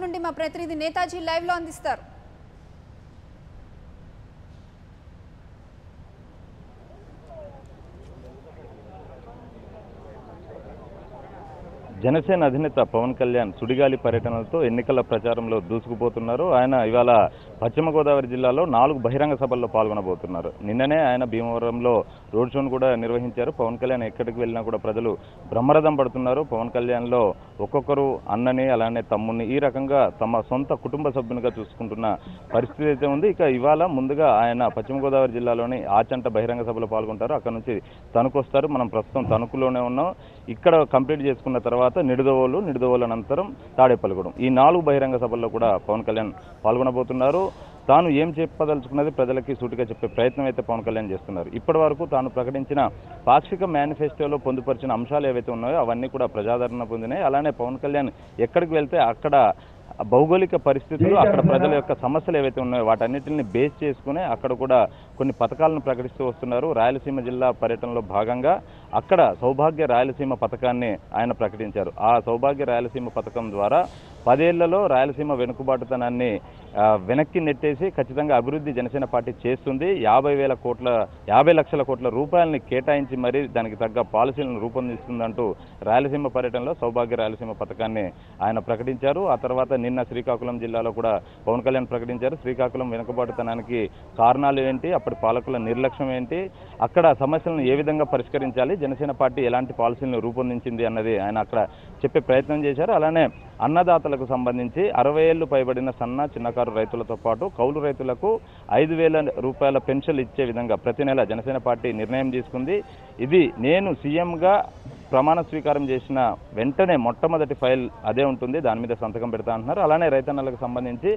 నుండి మా ప్రతినిధి నేతాజీ లైవ్ లో అందిస్తారు. జనసేన అధినేత పవన్ కళ్యాణ్ సుడిగాలి పర్యటనలతో ఎన్నికల ప్రచారంలో దూసుకుపోతున్నారు. ఆయన ఇవాళ పశ్చిమ గోదావరి జిల్లాలో 4 బహిరంగ సభల్లో పాల్గొనబోతున్నారు. నిన్ననే ఆయన భీమవరంలో రోడ్ షోను కూడా నిర్వహించారు. పవన్ కళ్యాణ్ ఎక్కడికి వెళ్ళినా కూడా ప్రజలు బ్రహ్మరథం పడుతున్నారు. పవన్ కళ్యాణ్లో ఒక్కొక్కరు అన్నని అలానే తమ్ముని ఈ రకంగా తమ సొంత కుటుంబ సభ్యునిగా చూసుకుంటున్న పరిస్థితి అయితే ఉంది. ఇక ఇవాళ ముందుగా ఆయన పశ్చిమ గోదావరి జిల్లాలోని ఆచంట బహిరంగ సభలో పాల్గొంటారు. అక్కడ నుంచి తణుకు వస్తారు. మనం ప్రస్తుతం తణుకులోనే ఉన్నాం. ఇక్కడ కంప్లీట్ చేసుకున్న తర్వాత నిడదవోలు అనంతరం తాడేపల్లిగూడెం ఈ 4 బహిరంగ సభల్లో కూడా పవన్ కళ్యాణ్ పాల్గొనబోతున్నారు. తాను ఏం చెప్పదలుచుకున్నది ప్రజలకి సూటిగా చెప్పే ప్రయత్నం అయితే పవన్ కళ్యాణ్ చేస్తున్నారు. ఇప్పటి వరకు తాను ప్రకటించిన పాక్షిక మేనిఫెస్టోలో పొందుపరిచిన అంశాలు ఏవైతే ఉన్నాయో అవన్నీ కూడా ప్రజాదరణ పొందినాయి. అలానే పవన్ కళ్యాణ్ ఎక్కడికి వెళ్తే అక్కడ భౌగోళిక పరిస్థితులు అక్కడ ప్రజల యొక్క సమస్యలు ఏవైతే ఉన్నాయో వాటన్నిటిని బేస్ చేసుకుని అక్కడ కూడా కొన్ని పథకాలను ప్రకటిస్తూ వస్తున్నారు. రాయలసీమ జిల్లా పర్యటనలో భాగంగా అక్కడ సౌభాగ్య రాయలసీమ పథకాన్ని ఆయన ప్రకటించారు. ఆ సౌభాగ్య రాయలసీమ పథకం ద్వారా 10 ఏళ్లలో రాయలసీమ వెనుకబాటుతనాన్ని వెనక్కి నెట్టేసి ఖచ్చితంగా అభివృద్ధి జనసేన పార్టీ చేస్తుంది. 50 లక్షల కోట్ల రూపాయలని కేటాయించి మరీ దానికి తగ్గ పాలసీలను రూపొందిస్తుందంటూ రాయలసీమ పర్యటనలో సౌభాగ్య రాయలసీమ పథకాన్ని ఆయన ప్రకటించారు. ఆ తర్వాత నిన్న శ్రీకాకుళం జిల్లాలో కూడా పవన్ కళ్యాణ్ ప్రకటించారు. శ్రీకాకుళం వెనుకబాటుతనానికి కారణాలు ఏంటి, అప్పటి పాలకుల నిర్లక్ష్యం ఏంటి, అక్కడ సమస్యలను ఏ విధంగా పరిష్కరించాలి, జనసేన పార్టీ ఎలాంటి పాలసీలను రూపొందించింది అన్నది ఆయన అక్కడ చెప్పే ప్రయత్నం చేశారు. అలానే అన్నదాతలకు సంబంధించి 60 ఏళ్లు పైబడిన సన్న చిన్నకారు రైతులతో పాటు కౌలు రైతులకు 5,000 రూపాయల పెన్షన్ ఇచ్చే విధంగా ప్రతి నెల జనసేన పార్టీ నిర్ణయం తీసుకుంది. ఇది నేను సీఎంగా ప్రమాణ స్వీకారం చేసిన వెంటనే మొట్టమొదటి ఫైల్ అదే ఉంటుంది, దాని మీద సంతకం పెడతా అంటున్నారు. అలానే రైతన్నలకు సంబంధించి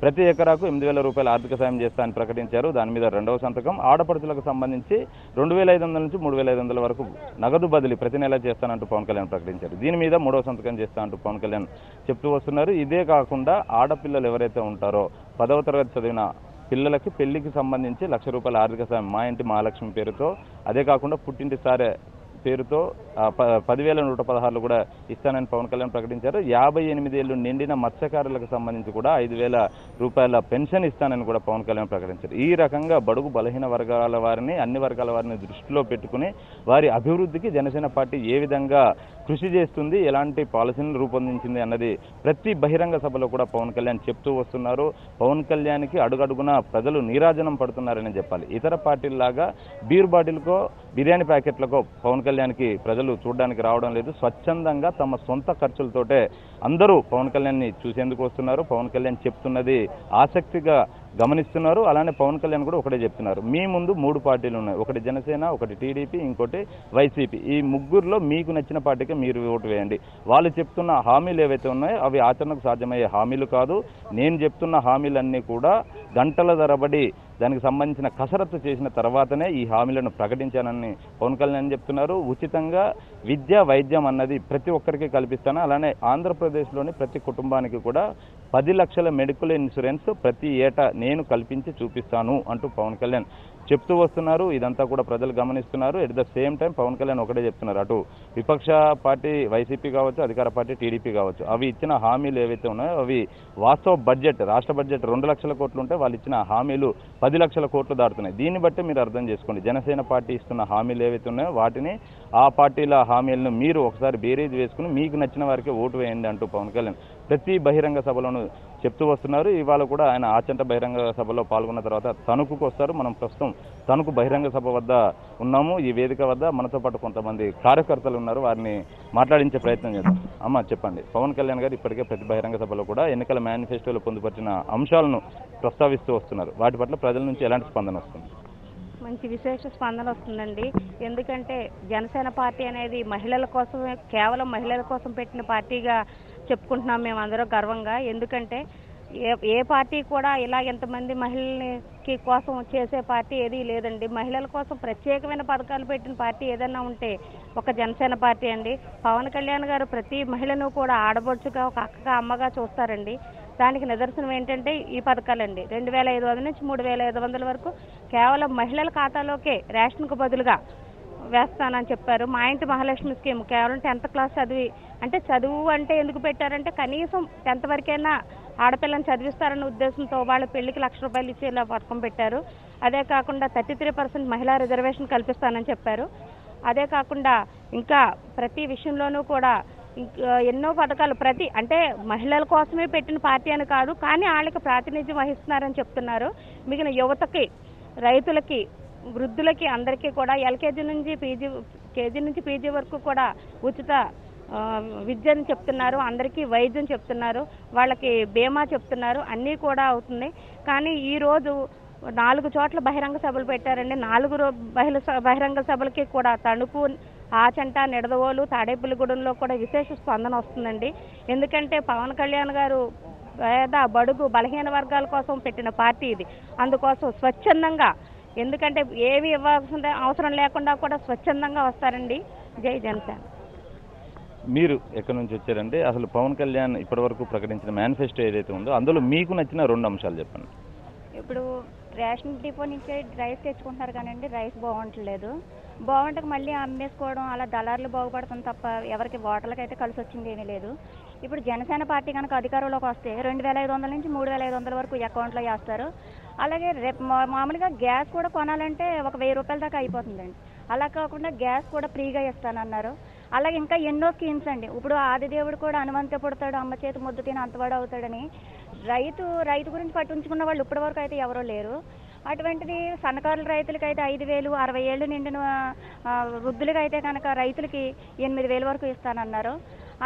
ప్రతి ఎకరాకు 8,000 రూపాయల ఆర్థిక సాయం చేస్తా అని ప్రకటించారు. దాని మీద 2వ సంతకం. ఆడపడుచులకు సంబంధించి 2,500 నుంచి 3,500 వరకు నగదు బదిలీ ప్రతి నెల చేస్తానంటూ పవన్ కళ్యాణ్ ప్రకటించారు. దీని మీద 3వ సంతకం చేస్తా అంటూ పవన్ కళ్యాణ్ చెప్తూ వస్తున్నారు. ఇదే కాకుండా ఆడపిల్లలు ఎవరైతే ఉంటారో 10వ తరగతి చదివిన పిల్లలకి పెళ్లికి సంబంధించి 1,00,000 రూపాయల ఆర్థిక సాయం మా ఇంటి మహాలక్ష్మి పేరుతో, అదే కాకుండా పుట్టింటి సారే పేరుతో 10,116 కూడా ఇస్తానని పవన్ కళ్యాణ్ ప్రకటించారు. 58 ఏళ్లు నిండిన మత్స్యకారులకు సంబంధించి కూడా 5,000 రూపాయల పెన్షన్ ఇస్తానని కూడా పవన్ కళ్యాణ్ ప్రకటించారు. ఈ రకంగా బడుగు బలహీన వర్గాల వారిని అన్ని వర్గాల వారిని దృష్టిలో పెట్టుకుని వారి అభివృద్ధికి జనసేన పార్టీ ఏ విధంగా కృషి చేస్తుంది, ఎలాంటి పాలసీలను రూపొందించింది అన్నది ప్రతి బహిరంగ సభలో కూడా పవన్ కళ్యాణ్ చెప్తూ వస్తున్నారు. పవన్ కళ్యాణ్కి అడుగడుగున ప్రజలు నీరాజనం పడుతున్నారని చెప్పాలి. ఇతర పార్టీల్లాగా బీర్ బాటిల్కో బిర్యానీ ప్యాకెట్లకో పవన్ కళ్యాణ్కి ప్రజలు చూడడానికి రావడం లేదు. స్వచ్ఛందంగా తమ సొంత ఖర్చులతోటే అందరూ పవన్ కళ్యాణ్ని చూసేందుకు వస్తున్నారు. పవన్ కళ్యాణ్ చెప్తున్నది ఆసక్తిగా గమనిస్తున్నారు. అలానే పవన్ కళ్యాణ్ కూడా ఒకటే చెప్తున్నారు, మీ ముందు 3 పార్టీలు ఉన్నాయి, ఒకటి జనసేన, ఒకటి టీడీపీ, ఇంకోటి వైసీపీ. ఈ ముగ్గురులో మీకు నచ్చిన పార్టీకి మీరు ఓటు వేయండి. వాళ్ళు చెప్తున్న హామీలు ఏవైతే ఉన్నాయో అవి ఆచరణకు సాధ్యమయ్యే హామీలు కాదు. నేను చెప్తున్న హామీలన్నీ కూడా గంటల తరబడి దానికి సంబంధించిన కసరత్తు చేసిన తర్వాతనే ఈ హామీలను ప్రకటించానని పవన్ కళ్యాణ్ చెప్తున్నారు. ఉచితంగా విద్య వైద్యం అన్నది ప్రతి ఒక్కరికి కల్పిస్తాను. అలానే ఆంధ్రప్రదేశ్లోని ప్రతి కుటుంబానికి కూడా 10 లక్షల మెడికల్ ఇన్సూరెన్స్ ప్రతి ఏటా నేను కల్పించి చూపిస్తాను అంటూ పవన్ కళ్యాణ్ చెప్తూ వస్తున్నారు. ఇదంతా కూడా ప్రజలు గమనిస్తున్నారు. At the same time Pawan Kalyan ఒకటే చెప్తున్నారు, అటు విపక్ష పార్టీ వైసీపీ కావచ్చు, అధికార పార్టీ టీడీపీ కావచ్చు, అవి ఇచ్చిన హామీలు ఏవైతే ఉన్నాయో అవి వాస్తవ బడ్జెట్, రాష్ట్ర బడ్జెట్ 2 లక్షల కోట్లు ఉంటే వాళ్ళు ఇచ్చిన హామీలు 10 లక్షల కోట్లు దాటుతున్నాయి. దీన్ని బట్టి మీరు అర్థం చేసుకోండి, జనసేన పార్టీ ఇస్తున్న హామీలు ఏవైతే ఉన్నాయో వాటిని ఆ పార్టీల హామీలను మీరు ఒకసారి బేరీజ్ వేసుకుని మీకు నచ్చిన వారికి ఓటు వేయండి అంటూ పవన్ కళ్యాణ్ ప్రతి బహిరంగ సభలోనూ చెప్తూ వస్తున్నారు. ఇవాళ కూడా ఆయన ఆచంట బహిరంగ సభలో పాల్గొన్న తర్వాత తణుకుకు వస్తారు. మనం ప్రస్తుతం తణుకు బహిరంగ సభ వద్ద ఉన్నాము. ఈ వేదిక వద్ద మనతో పాటు కొంతమంది కార్యకర్తలు ఉన్నారు, వారిని మాట్లాడించే ప్రయత్నం చేద్దాం. అమ్మ చెప్పండి, పవన్ కళ్యాణ్ గారు ఇప్పటికే ప్రతి బహిరంగ సభలో కూడా ఎన్నికల మేనిఫెస్టోలో పొందుపరిచిన అంశాలను ప్రస్తావిస్తూ వస్తున్నారు. వాటి పట్ల ప్రజల నుంచి ఎలాంటి స్పందన వస్తుంది? మంచి విశేష స్పందన వస్తుందండి. ఎందుకంటే జనసేన పార్టీ అనేది మహిళల కోసమే, కేవలం మహిళల కోసం పెట్టిన పార్టీగా చెప్పుకుంటున్నాం మేమందరం గర్వంగా. ఎందుకంటే ఏ పార్టీ కూడా ఇలా ఎంతమంది మహిళలకి కోసం చేసే పార్టీ ఏదీ లేదండి. మహిళల కోసం ప్రత్యేకమైన పథకాలు పెట్టిన పార్టీ ఏదైనా ఉంటే ఒక జనసేన పార్టీ అండి. పవన్ కళ్యాణ్ గారు ప్రతి మహిళను కూడా ఆడబడుచుగా, ఒక అక్కగా, అమ్మగా చూస్తారండి. దానికి నిదర్శనం ఏంటంటే ఈ పథకాలండి. 2,500 నుంచి 3,500 వరకు కేవలం మహిళల ఖాతాలోకే రేషన్కు బదులుగా వేస్తానని చెప్పారు. మా ఇంటి మహాలక్ష్మి స్కీమ్ కేవలం 10th క్లాస్ చదివి, అంటే చదువు అంటే ఎందుకు పెట్టారంటే కనీసం 10th వరకైనా ఆడపిల్లని చదివిస్తారన్న ఉద్దేశంతో వాళ్ళ పెళ్లికి ₹1,00,000 ఇచ్చి ఇలా పథకం పెట్టారు. అదే కాకుండా 33% మహిళా రిజర్వేషన్ కల్పిస్తానని చెప్పారు. అదే కాకుండా ఇంకా ప్రతి విషయంలోనూ కూడా ఎన్నో పథకాలు అంటే మహిళల కోసమే పెట్టిన పార్టీ అని కాదు, కానీ వాళ్ళకి ప్రాతినిధ్యం వహిస్తున్నారని చెప్తున్నారు. మిగిలిన యువతకి, రైతులకి, వృద్ధులకి అందరికీ కూడా కేజీ నుంచి పీజీ వరకు కూడా ఉచిత విద్యను చెప్తున్నారు. అందరికీ వైద్యం చెప్తున్నారు, వాళ్ళకి బీమా చెప్తున్నారు, అన్నీ కూడా అవుతుంది. కానీ ఈరోజు 4 చోట్ల బహిరంగ సభలు పెట్టారండి. 4 బహిరంగ సభలకి కూడా తణుకు, ఆచంట, నిడదవోలు, తాడేపల్లిగూడెంలో కూడా విశేష స్పందన వస్తుందండి. ఎందుకంటే పవన్ కళ్యాణ్ గారు పేద, బడుగు, బలహీన వర్గాల కోసం పెట్టిన పార్టీ ఇది. అందుకోసం స్వచ్ఛందంగా, ఎందుకంటే ఏవి ఇవ్వాల్సిన అవసరం లేకుండా కూడా స్వచ్ఛందంగా వస్తారండి. జై జనసేన. మీరు ఎక్కడి నుంచి వచ్చారంటే అసలు పవన్ కళ్యాణ్ ఇప్పటివరకు ప్రకటించిన మేనిఫెస్టో ఏదైతే ఉందో అందులో మీకు నచ్చిన 2 అంశాలు చెప్పండి. ఇప్పుడు రేషన్ డిపో నుంచి రైస్ తెచ్చుకుంటున్నారు కానండి, రైస్ బాగుంటలేదు. బాగుంటకు మళ్ళీ అమ్మేసుకోవడం, అలా దళారులు బాగుపడుతుంది తప్ప ఎవరికి ఓటర్లకు అయితే కలిసి వచ్చింది ఏమీ లేదు. ఇప్పుడు జనసేన పార్టీ కనుక అధికారంలోకి వస్తే 2,500 నుంచి 3,500 వరకు అకౌంట్లో వేస్తారు. అలాగే రేపు మామూలుగా గ్యాస్ కూడా కొనాలంటే ఒక ₹1,000 దాకా అయిపోతుందండి. అలా కాకుండా గ్యాస్ కూడా ఫ్రీగా ఇస్తానన్నారు. అలాగే ఇంకా ఎన్నో స్కీమ్స్ అండి. ఇప్పుడు ఆదిదేవుడు కూడా హనుమంతే పుడతాడు, అమ్మ చేతి ముద్దు తిని అంతవాడు అవుతాడని రైతు గురించి పట్టించుకున్న వాళ్ళు ఇప్పటి వరకు అయితే ఎవరో లేరు. అటువంటిది సన్నకారుల రైతులకైతే 5,000, 60 ఏళ్ళు నిండిన వృద్ధులకైతే కనుక రైతులకి 8,000 వరకు ఇస్తానన్నారు.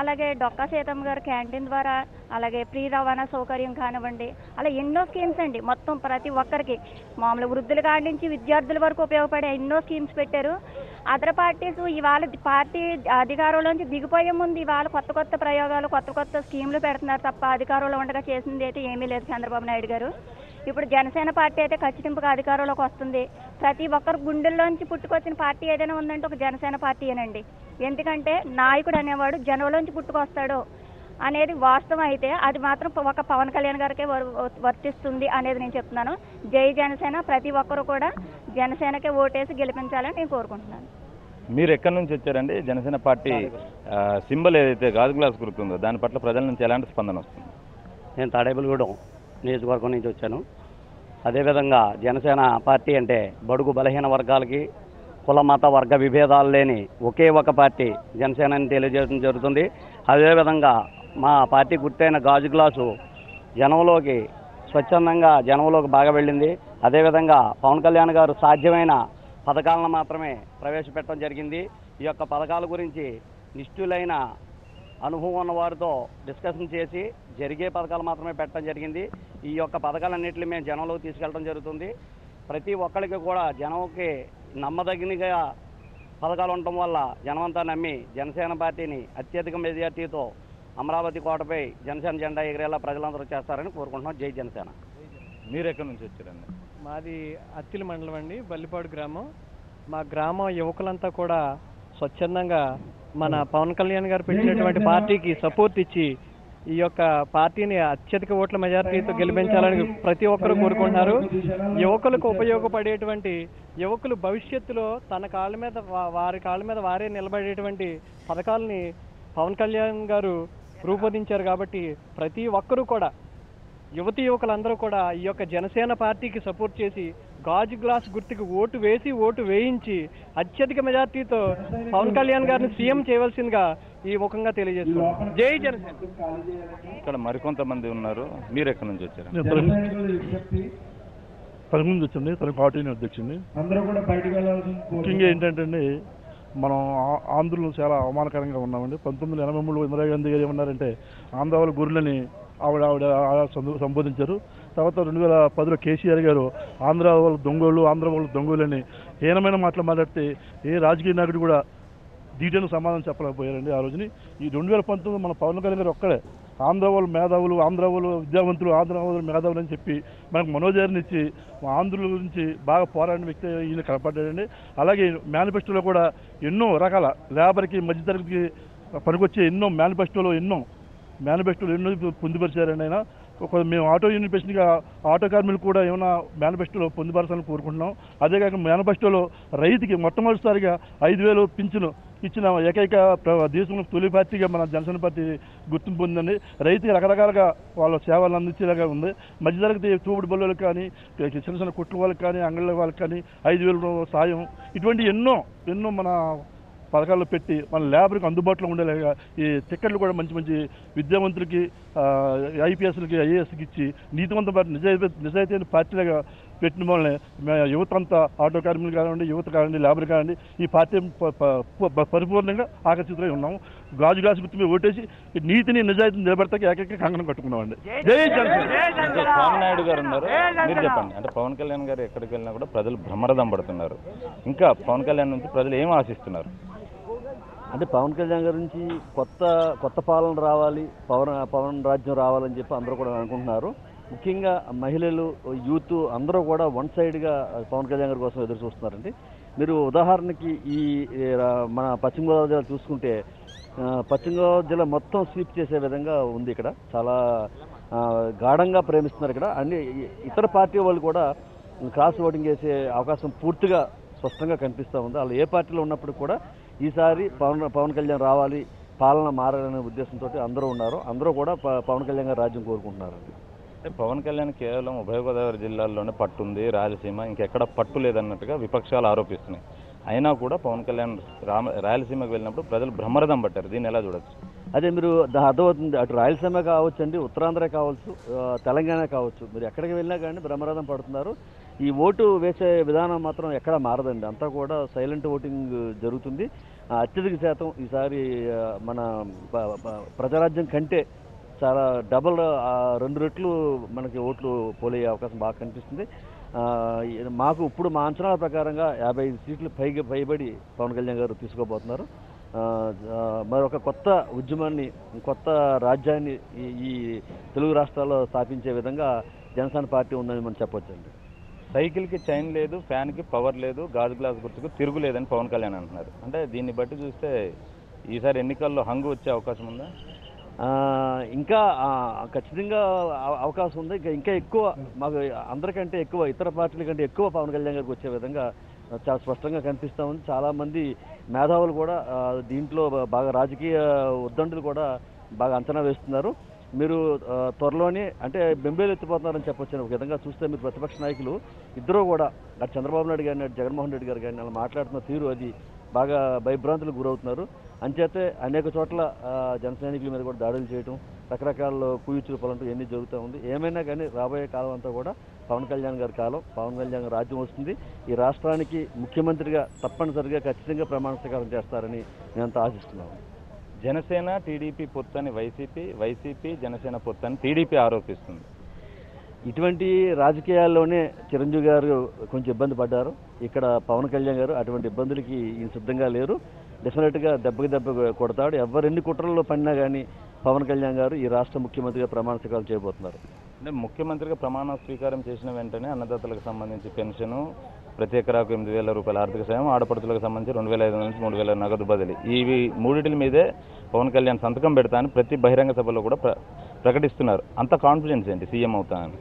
అలాగే డొక్కా సీతమ్మ గారు క్యాంటీన్ ద్వారా, అలాగే ఫ్రీ రవాణా సౌకర్యం కానివ్వండి, అలా ఎన్నో స్కీమ్స్ అండి. మొత్తం ప్రతి ఒక్కరికి మామూలు వృద్ధుల కాడి నుంచి విద్యార్థుల వరకు ఉపయోగపడే ఎన్నో స్కీమ్స్ పెట్టారు. అదర్ పార్టీస్ ఇవాళ పార్టీ అధికారంలోంచి దిగిపోయే ముందు ఇవాళ కొత్త ప్రయోగాలు, కొత్త స్కీములు పెడుతున్నారు తప్ప అధికారంలో ఉండగా చేసింది అయితే ఏమీ లేదు చంద్రబాబు నాయుడు గారు. ఇప్పుడు జనసేన పార్టీ అయితే ఖచ్చితంగా అధికారంలోకి వస్తుంది. ప్రతి ఒక్కరు గుండెల్లోంచి పుట్టుకొచ్చిన పార్టీ ఏదైనా ఉందంటే ఒక జనసేన పార్టీయేనండి. ఎందుకంటే నాయకుడు అనేవాడు జనంలోంచి పుట్టుకొస్తాడు అనేది వాస్తవం అయితే అది మాత్రం ఒక పవన్ కళ్యాణ్ గారికే వర్తిస్తుంది అనేది నేను చెప్తున్నాను. జై జనసేన. ప్రతి ఒక్కరు కూడా జనసేనకే ఓటేసి గెలిపించాలని నేను కోరుకుంటున్నాను. మీరు ఎక్కడి నుంచి వచ్చారండి? జనసేన పార్టీ సింబల్ ఏదైతే గాజు గ్లాస్ గుర్తుందో దాని పట్ల ప్రజల నుంచి ఎలాంటి స్పందన వస్తుంది? నేను తాడేపల్లిగూడెం నియోజకవర్గం నుంచి వచ్చాను. అదేవిధంగా జనసేన పార్టీ అంటే బడుగు బలహీన వర్గాలకి కుల మత వర్గ విభేదాలు లేని ఒకే ఒక పార్టీ జనసేన అని తెలియజేయడం జరుగుతుంది. అదేవిధంగా మా పార్టీ గుర్తైన గాజు గ్లాసు జనంలోకి స్వచ్ఛందంగా జనంలోకి బాగా వెళ్ళింది. అదేవిధంగా పవన్ కళ్యాణ్ గారు సాధ్యమైన పథకాలను మాత్రమే ప్రవేశపెట్టడం జరిగింది. ఈ యొక్క పథకాల గురించి నిష్ఠులైన అనుభవం ఉన్న వారితో డిస్కషన్ చేసి జరిగే పథకాలు మాత్రమే పెట్టడం జరిగింది. ఈ యొక్క పథకాలన్నింటినీ మేము జనంలోకి తీసుకెళ్ళడం జరుగుతుంది. ప్రతి ఒక్కరికి కూడా జనంకి నమ్మదగినగా పథకాలు ఉండటం వల్ల జనమంతా నమ్మి జనసేన పార్టీని అత్యధిక మెజార్టీతో అమరావతి కోటపై జనసేన జెండా ఎగిరేలా ప్రజలందరూ చేస్తారని కోరుకుంటున్నాం. జై జనసేన. మీరు ఎక్కడి నుంచి వచ్చారండి? మాది అత్తిలి మండలం అండి, బల్లిపాడు గ్రామం. మా గ్రామం యువకులంతా కూడా స్వచ్ఛందంగా మన పవన్ కళ్యాణ్ గారు పెట్టినటువంటి పార్టీకి సపోర్ట్ ఇచ్చి ఈ యొక్క పార్టీని అత్యధిక ఓట్ల మెజారిటీతో గెలిపించాలని ప్రతి ఒక్కరు కోరుకుంటున్నారు. యువకులకు ఉపయోగపడేటువంటి, యువకులు భవిష్యత్తులో వారి కాళ్ళ మీద వారే నిలబడేటువంటి పథకాలని పవన్ కళ్యాణ్ గారు రూపొందించారు. కాబట్టి ప్రతి ఒక్కరూ కూడా, యువకులందరూ కూడా ఈ యొక్క జనసేన పార్టీకి సపోర్ట్ చేసి గాజు గ్లాస్ గుర్తుకు ఓటు వేయించి అత్యధిక మెజార్టీతో పవన్ కళ్యాణ్ గారిని సీఎం చేయవలసిందిగా ఈ ముఖంగా తెలియజేస్తున్నారు. జై జనసేన. ఇక్కడ మరికొంతమంది ఉన్నారు. మీరు ఎక్కడి నుంచి వచ్చారు? తనకు నుంచి వచ్చింది, తన పార్టీని అధ్యక్షుడిని. ముఖ్యంగా ఏంటంటే మనం ఆంధ్రులు చాలా అవమానకరంగా ఉన్నామండి. 1983 ఇందిరాగాంధీ గారు ఏమన్నారంటే ఆంధ్ర వాళ్ళ గురులని ఆవిడ సంబోధించారు. తర్వాత 2010లో కేసీఆర్ గారు ఆంధ్ర వాళ్ళ దొంగోళ్ళు అని హీనమైన మాటలు మాట్లాడితే ఏ రాజకీయ నాయకుడు కూడా డీటెయిల్ సమాధానం చెప్పలేకపోయారండి ఆ రోజుని. ఈ 2019 మన పవన్ కళ్యాణ్ గారు ఒక్కడే ఆంధ్ర వాళ్ళు మేధావులు, ఆంధ్ర వాళ్ళు విద్యావంతులు, ఆంధ్ర వాళ్ళు మేధావులు అని చెప్పి మనకు మనోజారిని ఇచ్చి ఆంధ్రుల గురించి బాగా పోరాడిన వ్యక్తి ఈయన కనపడ్డాడండి. అలాగే మేనిఫెస్టోలో కూడా ఎన్నో రకాల లేబర్కి, మధ్యతరగతికి పనికొచ్చే ఎన్నో మేనిఫెస్టోలో ఎన్నో మేనిఫెస్టోలు ఎన్నో పొందుపరిచారండి ఆయన. మేము ఆటో యూనియన్ ప్రెసిడెంట్గా ఆటో కార్మికులు కూడా ఏమైనా మేనిఫెస్టోలో పొందుపరచాలని కోరుకుంటున్నాం. అదేకాక మేనిఫెస్టోలో రైతుకి మొట్టమొదటిసారిగా 5,000 పింఛను ఇచ్చిన ఏకైక దేశంలో తొలి పార్టీగా మన జనసేన పార్టీ గుర్తింపు పొందిందండి. రైతుకి రకరకాలుగా వాళ్ళ సేవలు అందించేలాగా ఉంది. మధ్యతరగతి తోపుడు బళ్ళలకు కానీ, చిన్న చిన్న కుట్ల వాళ్ళకి కానీ, అంగళ్ళ వాళ్ళకి కానీ 5,000 సాయం, ఇటువంటి ఎన్నో మన పథకాల్లో పెట్టి మన లేబర్కి అందుబాటులో ఉండేలాగా ఈ టికెట్లు కూడా మంచి మంచి విద్యావంతులకి, ఐపీఎస్లకి, ఐఏఎస్కి ఇచ్చి నీతివంతమైన నిజాయితీ పార్టీలుగా పెట్టిన వల్లనే యువత అంతా ఆటో కార్మికులు కానివ్వండి, యువత కానివ్వండి, లేబర్ కానివ్వండి ఈ పార్టీ పరిపూర్ణంగా ఆకర్షితులై ఉన్నాము. గాజు గ్లాసు గుర్తు మీద ఓటేసి నీతిని నిజాయితీని నిలబెడతాకి ఏకైక కంగనం కట్టుకున్నామండి. జై జనసేన. స్వామినాయుడు గారు ఉన్నారు, మీరు చెప్పండి. అంటే పవన్ కళ్యాణ్ గారు ఎక్కడికి వెళ్ళినా కూడా ప్రజలు బ్రహ్మరథం పడుతున్నారు. ఇంకా పవన్ కళ్యాణ్ నుంచి ప్రజలు ఏం ఆశిస్తున్నారు? అంటే పవన్ కళ్యాణ్ గారి నుంచి కొత్త పాలన రావాలి, పవన్ రాజ్యం రావాలని చెప్పి అందరూ కూడా అనుకుంటున్నారు. ముఖ్యంగా మహిళలు, యూత్ అందరూ కూడా వన్ సైడ్గా పవన్ కళ్యాణ్ గారి కోసం ఎదురు చూస్తున్నారండి. మీరు ఉదాహరణకి ఈ మన పశ్చిమ గోదావరి జిల్లా చూసుకుంటే పశ్చిమ గోదావరి జిల్లా మొత్తం స్వీప్ చేసే విధంగా ఉంది. ఇక్కడ చాలా గాఢంగా ప్రేమిస్తున్నారు. ఇక్కడ అన్ని ఇతర పార్టీ వాళ్ళు కూడా క్రాస్ ఓటింగ్ చేసే అవకాశం పూర్తిగా స్పష్టంగా కనిపిస్తూ ఉంది. వాళ్ళు ఏ పార్టీలో ఉన్నప్పుడు కూడా ఈసారి పవన్ కళ్యాణ్ రావాలి, పాలన మారాలనే ఉద్దేశంతో అందరూ ఉన్నారు. అందరూ కూడా పవన్ కళ్యాణ్ గారి రాజ్యం కోరుకుంటున్నారండి. అంటే పవన్ కళ్యాణ్ కేవలం ఉభయ గోదావరి జిల్లాల్లోనే పట్టుంది, రాయలసీమ ఇంకెక్కడ పట్టు లేదన్నట్టుగా విపక్షాలు ఆరోపిస్తున్నాయి. అయినా కూడా పవన్ కళ్యాణ్ రాయలసీమకు వెళ్ళినప్పుడు ప్రజలు బ్రహ్మరథం పట్టారు. దీన్ని ఎలా చూడొచ్చు? అదే మీరు అర్థమవుతుంది. అటు రాయలసీమ కావచ్చండి, ఉత్తరాంధ్ర కావచ్చు, తెలంగాణ కావచ్చు, మీరు ఎక్కడికి వెళ్ళినా కానీ బ్రహ్మరథం పడుతున్నారు. ఈ ఓటు వేసే విధానం మాత్రం ఎక్కడా మారదండి. అంతా కూడా సైలెంట్ ఓటింగ్ జరుగుతుంది. అత్యధిక శాతం ఈసారి మన ప్రజారాజ్యం కంటే చాలా డబల్ 2 రెట్లు మనకి ఓట్లు పోలయ్యే అవకాశం బాగా కనిపిస్తుంది. మాకు ఇప్పుడు మా అంచనాల ప్రకారంగా 55 సీట్లు పైబడి పవన్ కళ్యాణ్ గారు తీసుకోబోతున్నారు. మరొక కొత్త ఉద్యమాన్ని, కొత్త రాజ్యాన్ని ఈ తెలుగు రాష్ట్రాల్లో స్థాపించే విధంగా జనసేన పార్టీ ఉందని మనం చెప్పొచ్చండి. సైకిల్కి చైన్ లేదు, ఫ్యాన్కి పవర్ లేదు, గాజు గ్లాస్ గుర్తుకు తిరుగులేదని పవన్ కళ్యాణ్ అంటున్నారు. అంటే దీన్ని బట్టి చూస్తే ఈసారి ఎన్నికల్లో హంగు వచ్చే అవకాశం ఉందా? ఇంకా ఖచ్చితంగా అవకాశం ఉంది. ఇంకా ఎక్కువ, మాకు అందరికంటే ఎక్కువ, ఇతర పార్టీల కంటే ఎక్కువ పవన్ కళ్యాణ్ గారికి వచ్చే విధంగా చాలా స్పష్టంగా కనిపిస్తూ ఉంది. చాలామంది మేధావులు కూడా దీంట్లో బాగా రాజకీయ ఉద్దండులు కూడా బాగా అంచనా వేస్తున్నారు. మీరు త్వరలోనే అంటే బెంబేలు ఎత్తిపోతున్నారని చెప్పొచ్చు. ఒక విధంగా చూస్తే మీరు ప్రతిపక్ష నాయకులు ఇద్దరూ కూడా అటు చంద్రబాబు నాయుడు గారిని, అటు జగన్మోహన్ రెడ్డి గారు కానీ అలా మాట్లాడుతున్న తీరు అది బాగా భయభ్రాంతులకు గురవుతున్నారు. అంచేతే అనేక చోట్ల జన సైనికుల మీద కూడా దాడులు చేయడం, రకరకాల కుయుచులు పలంటూ ఎన్ని జరుగుతూ ఉంది. ఏమైనా కానీ రాబోయే కాలం అంతా కూడా పవన్ కళ్యాణ్ గారి కాలం, పవన్ కళ్యాణ్ గారి రాజ్యం వస్తుంది. ఈ రాష్ట్రానికి ముఖ్యమంత్రిగా తప్పనిసరిగా ఖచ్చితంగా ప్రమాణ స్వీకారం చేస్తారని మేమంతా ఆశిస్తున్నాము. జనసేన టీడీపీ పొత్తని వైసీపీ జనసేన పొత్తని టీడీపీ ఆరోపిస్తుంది. ఇటువంటి రాజకీయాల్లోనే చిరంజీవి గారు కొంచెం ఇబ్బంది పడ్డారు. ఇక్కడ పవన్ కళ్యాణ్ గారు అటువంటి ఇబ్బందులకి ఈయన సిద్ధంగా లేరు. డెఫినెట్గా దెబ్బకి దెబ్బ కొడతాడు. ఎవరెన్ని కుట్రల్లో పడినా కానీ పవన్ కళ్యాణ్ గారు ఈ రాష్ట్ర ముఖ్యమంత్రిగా ప్రమాణ స్వీకారం చేయబోతున్నారు. అంటే ముఖ్యమంత్రిగా ప్రమాణ స్వీకారం చేసిన వెంటనే అన్నదాతలకు సంబంధించి పెన్షను, ప్రతి ఎకరాకు 8,000 రూపాయల ఆర్థిక సాయం, ఆడపడుతులకు సంబంధించి 2,500 నుంచి 3,000 నగదు బదిలీ, ఇవి మూడింటి మీదే పవన్ కళ్యాణ్ సంతకం పెడతా అని ప్రతి బహిరంగ సభలో కూడా ప్రకటిస్తున్నారు. అంత కాన్ఫిడెన్స్ ఏంటి సీఎం అవుతానని?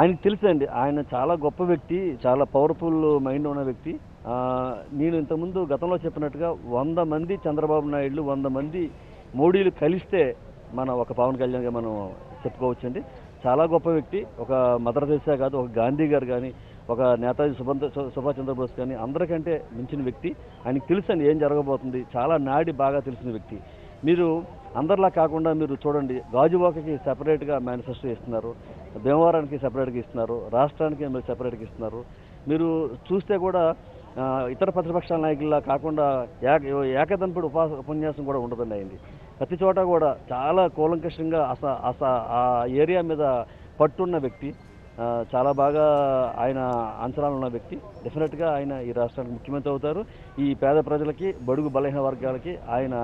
ఆయనకు తెలుసండి. ఆయన చాలా గొప్ప వ్యక్తి, చాలా పవర్ఫుల్ మైండ్ ఉన్న వ్యక్తి. నేను ఇంతకుముందు గతంలో చెప్పినట్టుగా 100 మంది చంద్రబాబు నాయుడులు, 100 మంది మోడీలు కలిస్తే మనం ఒక పవన్ కళ్యాణ్గా మనం చెప్పుకోవచ్చండి. చాలా గొప్ప వ్యక్తి. ఒక మదర్ తెరెసా కాదు, ఒక గాంధీ గారు కానీ, ఒక నేతాజీ సుభాష్ చంద్రబోస్ కానీ అందరికంటే మించిన వ్యక్తి. ఆయనకు తెలుసండి ఏం జరగబోతుంది. చాలా నాడి బాగా తెలిసిన వ్యక్తి. మీరు అందరిలా కాకుండా మీరు చూడండి, గాజువాకకి సెపరేట్గా మేనిఫెస్టో ఇస్తున్నారు, భీమవరానికి సెపరేట్గా ఇస్తున్నారు, రాష్ట్రానికి మీరు సెపరేట్గా ఇస్తున్నారు. మీరు చూస్తే కూడా ఇతర ప్రతిపక్షాల నాయకుల్లా కాకుండా ఏకదంపుడు ఉపన్యాసం కూడా ఉండదండి అయింది. ప్రతి చోట కూడా చాలా కూలంకషంగా ఆ ఏరియా మీద పట్టున్న వ్యక్తి, చాలా బాగా ఆయన అంచనాలు ఉన్న వ్యక్తి. డెఫినెట్గా ఆయన ఈ రాష్ట్రానికి ముఖ్యమంత్రి అవుతారు. ఈ పేద ప్రజలకి, బడుగు బలహీన వర్గాలకి ఆయన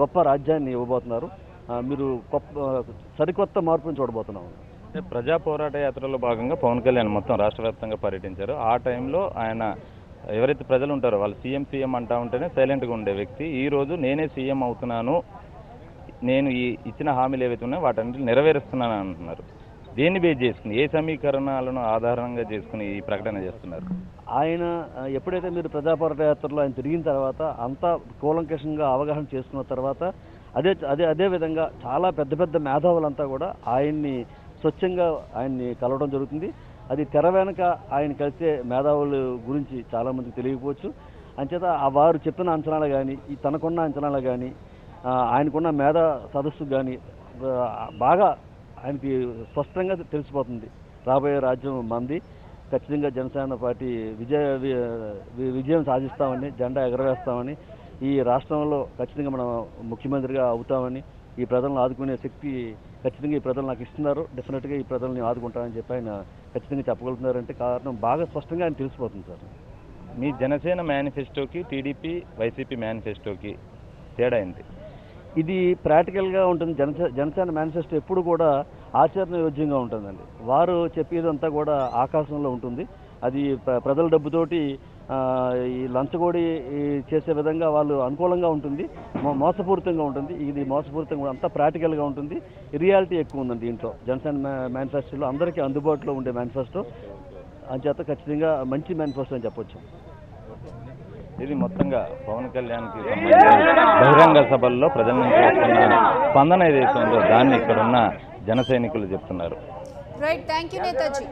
గొప్ప రాజ్యాన్ని ఇవ్వబోతున్నారు. మీరు సరికొత్త మార్పుని చూడబోతున్నాము. ప్రజా పోరాట యాత్రలో భాగంగా పవన్ కళ్యాణ్ మొత్తం రాష్ట్ర వ్యాప్తంగా పర్యటించారు. ఆ టైంలో ఆయన ఎవరైతే ప్రజలు ఉంటారో వాళ్ళు సీఎం అంటా ఉంటేనే సైలెంట్గా ఉండే వ్యక్తి. ఈరోజు నేనే సీఎం అవుతున్నాను, నేను ఈ ఇచ్చిన హామీలు ఏవైతే ఉన్నాయో వాటన్నిటిని నెరవేరుస్తున్నాను అంటున్నారు. దేన్ని బేస్ చేసుకుని, ఏ సమీకరణాలను ఆధారంగా చేసుకుని ఈ ప్రకటన చేస్తున్నారు? ఆయన ఎప్పుడైతే మీరు ప్రజాపోరాట యాత్రలో ఆయన తిరిగిన తర్వాత అంతా కూలంకషంగా అవగాహన చేసుకున్న తర్వాత అదే విధంగా చాలా పెద్ద పెద్ద మేధావులంతా కూడా ఆయన్ని స్వచ్ఛంగా ఆయన్ని కలవడం జరుగుతుంది. అది తెర వెనక ఆయన కలిసే మేధావుల గురించి చాలామందికి తెలియకపోవచ్చు. అంచేత వారు చెప్పిన అంచనాలు కానీ, ఈ తనకున్న అంచనాలు కానీ, ఆయనకున్న మేధా సదస్సు కానీ బాగా ఆయనకి స్పష్టంగా తెలిసిపోతుంది. రాబోయే రాజ్యం మంది, ఖచ్చితంగా జనసేన పార్టీ విజయం సాధిస్తామని, జెండా ఎగరవేస్తామని, ఈ రాష్ట్రంలో ఖచ్చితంగా మనం ముఖ్యమంత్రిగా అవుతామని, ఈ ప్రజలను ఆదుకునే శక్తి ఖచ్చితంగా ఈ ప్రజలు నాకు ఇస్తున్నారు, డెఫినెట్గా ఈ ప్రజల్ని ఆదుకుంటామని చెప్పి ఆయన ఖచ్చితంగా చెప్పగలుగుతున్నారంటే కారణం బాగా స్పష్టంగా ఆయన తెలిసిపోతుంది సార్. మీ జనసేన మేనిఫెస్టోకి టీడీపీ వైసీపీ మేనిఫెస్టోకి తేడా ఏంటి? ఇది ప్రాక్టికల్గా ఉంటుంది. జనసేన మేనిఫెస్టో ఎప్పుడు కూడా ఆచరణయోగ్యంగా ఉంటుందండి. వారు చెప్పేదంతా కూడా ఆకాశంలో ఉంటుంది. అది ప్రజల డబ్బుతోటి ఈ లంచగోడి చేసే విధంగా వాళ్ళు అనుకూలంగా ఉంటుంది, మోసపూరితంగా ఉంటుంది. ఇది మోసపూరితంగా అంతా ప్రాక్టికల్గా ఉంటుంది. రియాలిటీ ఎక్కువ ఉందండి దీంట్లో. జనసేన మేనిఫెస్టోలో అందరికీ అందుబాటులో ఉండే మేనిఫెస్టో, అంచేత ఖచ్చితంగా మంచి మేనిఫెస్టో అని చెప్పొచ్చు. ఇది మొత్తంగా పవన్ కళ్యాణ్కి సంబంధించిన బహిరంగ సభల్లో ప్రజల నుంచి వస్తున్న స్పందన ఏదైతే ఉందో దాన్ని ఇక్కడ ఉన్న జన సైనికులు చెప్తున్నారు. Right, thank you Netaji.